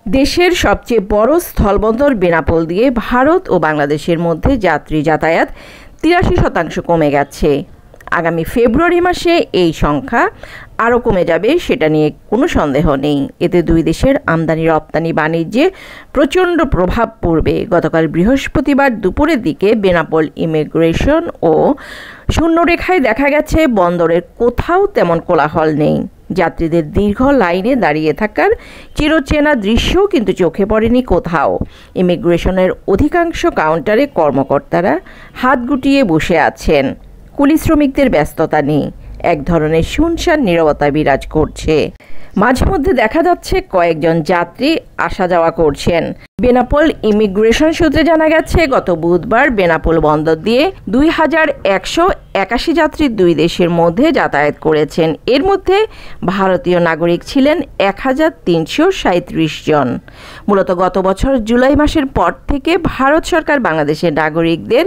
দেশের সবচেয়ে বড় স্থলবন্দর বেনাপোল দিয়ে ভারত ও বাংলাদেশের মধ্যে যাত্রী যাতায়াত ৮৩% কমে গেছে। আগামী ফেব্রুয়ারি মাসে এই সংখ্যা আরও কমে যাবে, সেটা নিয়ে কোনো সন্দেহ নেই। এতে দুই দেশের আমদানি রপ্তানি বাণিজ্যে প্রচণ্ড প্রভাব পড়বে। গতকাল বৃহস্পতিবার দুপুরের দিকে বেনাপোল ইমিগ্রেশন ও শূন্যরেখায় দেখা গেছে বন্দরের কোথাও তেমন কোলাহল নেই। যাত্রীদের দীর্ঘ লাইনে দাঁড়িয়ে থাকার চিরচেনা দৃশ্যও কিন্তু চোখে পড়েনি কোথাও। ইমিগ্রেশনের অধিকাংশ কাউন্টারে কর্মকর্তারা হাত গুটিয়ে বসে আছেন। কুলি শ্রমিকদের ব্যস্ততা নেই, এক ধরনের শুনশান নীরবতা বিরাজ করছে। মাঝে মধ্যে দেখা যাচ্ছে কয়েকজন যাত্রী আসা যাওয়া করছেন। বেনাপোল ইমিগ্রেশন সূত্রে জানা গেছে, গত বুধবার বেনাপোল বন্দর দিয়ে ২,১৮১ যাত্রী দুই দেশের মধ্যে যাতায়াত করেছেন। এর মধ্যে ভারতীয় নাগরিক ছিলেন ১,৩৩৭ জন। মূলত গত বছর জুলাই মাসের পর থেকে ভারত সরকার বাংলাদেশের নাগরিকদের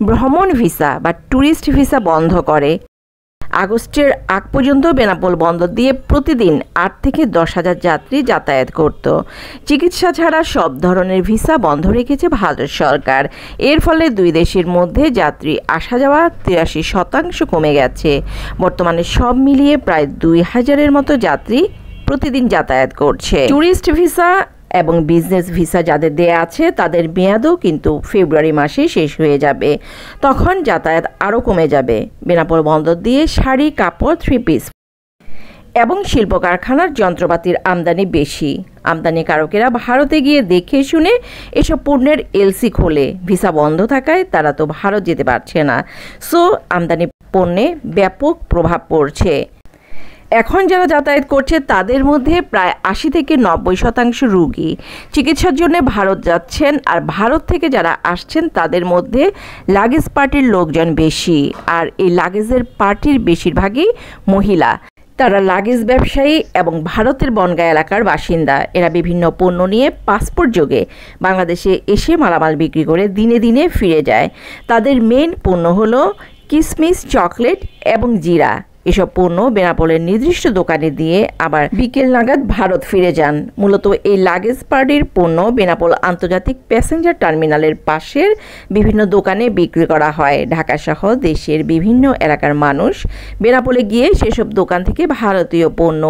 ভ্রমণ ভিসা বা ট্যুরিস্ট ভিসা বন্ধ করে। আগস্টের আগ পর্যন্ত বেনাপোল বন্দর দিয়ে প্রতিদিন ৮ থেকে ১০,০০০ যাত্রী যাতায়াত করত। চিকিৎসা ছাড়া সব ধরনের ভিসা বন্ধ রেখেছে ভারত সরকার। এর ফলে দুই দেশের মধ্যে যাত্রী আসা যাওয়া ৮৩% কমে গেছে। বর্তমানে সব মিলিয়ে প্রায় ২,০০০-এর মতো যাত্রী প্রতিদিন যাতায়াত করছে। ট্যুরিস্ট ভিসা এবং বিজনেস ভিসা যাদের দেয়া আছে তাদের মেয়াদও কিন্তু ফেব্রুয়ারি মাসে শেষ হয়ে যাবে। তখন যাতায়াত আরও কমে যাবে। বেনাপোল বন্দর দিয়ে শাড়ি, কাপড়, 3 পিস এবং শিল্প কারখানার যন্ত্রপাতির আমদানি বেশি। আমদানিকারকেরা ভারতে গিয়ে দেখে শুনে এসব পণ্যের এলসি খোলে। ভিসা বন্ধ থাকায় তারা তো ভারত যেতে পারছে না। সো আমদানি পণ্যে ব্যাপক প্রভাব পড়ছে। এখন যারা যাতায়াত করছে তাদের মধ্যে প্রায় ৮০ থেকে ৯০% রোগী চিকিৎসার জন্য ভারত যাচ্ছেন। আর ভারত থেকে যারা আসছেন তাদের মধ্যে লাগেজ পার্টির লোকজন বেশি। আর এই লাগেজের পার্টির বেশিরভাগই মহিলা। তারা লাগেজ ব্যবসায়ী এবং ভারতের বনগাঁ এলাকার বাসিন্দা। এরা বিভিন্ন পণ্য নিয়ে পাসপোর্ট যোগে বাংলাদেশে এসে মালামাল বিক্রি করে দিনে দিনে ফিরে যায়। তাদের মেন পণ্য হলো কিশমিশ, চকলেট এবং জিরা। এসব পণ্য বেনাপোলের নির্দিষ্ট দোকানে দিয়ে আবার বিকেল নাগাদ ভারত ফিরে যান। মূলত এই লাগেজ পার্টির পণ্য বেনাপোল আন্তর্জাতিক প্যাসেঞ্জার টার্মিনালের পাশের বিভিন্ন দোকানে বিক্রি করা হয়। ঢাকাসহ দেশের বিভিন্ন এলাকার মানুষ বেনাপোলে গিয়ে সেসব দোকান থেকে ভারতীয় পণ্য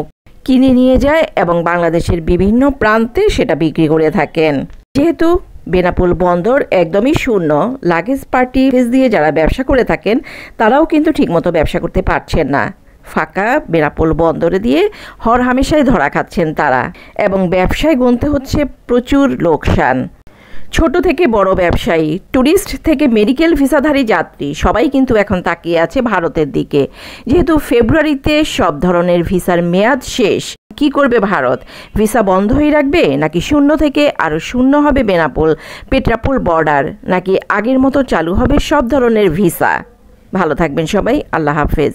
কিনে নিয়ে যায় এবং বাংলাদেশের বিভিন্ন প্রান্তে সেটা বিক্রি করে থাকেন। যেহেতু বেনাপোল বন্দর একদমই শূন্য, লাগেজ পার্টি দিয়ে যারা ব্যবসা করে থাকেন তারাও কিন্তু ঠিকমতো ব্যবসা করতে পারছেন না। ফাঁকা বেনাপোল বন্দরে দিয়ে হরহামেশাই ধরা খাচ্ছেন তারা এবং ব্যবসায় গুনতে হচ্ছে প্রচুর লোকসান। ছোট থেকে বড় ব্যবসায়ী, ট্যুরিস্ট থেকে মেডিকেল ভিসাধারী যাত্রী সবাই কিন্তু এখন তাকিয়ে আছে ভারতের দিকে। যেহেতু ফেব্রুয়ারিতে সব ধরনের ভিসার মেয়াদ শেষ, কি করবে ভারত? ভিসা বন্ধই রাখবে, নাকি শূন্য থেকে আরও শূন্য হবে বেনাপোল পেট্রাপোল বর্ডার, নাকি আগের মতো চালু হবে সব ধরনের ভিসা? ভালো থাকবেন সবাই, আল্লাহ হাফেজ।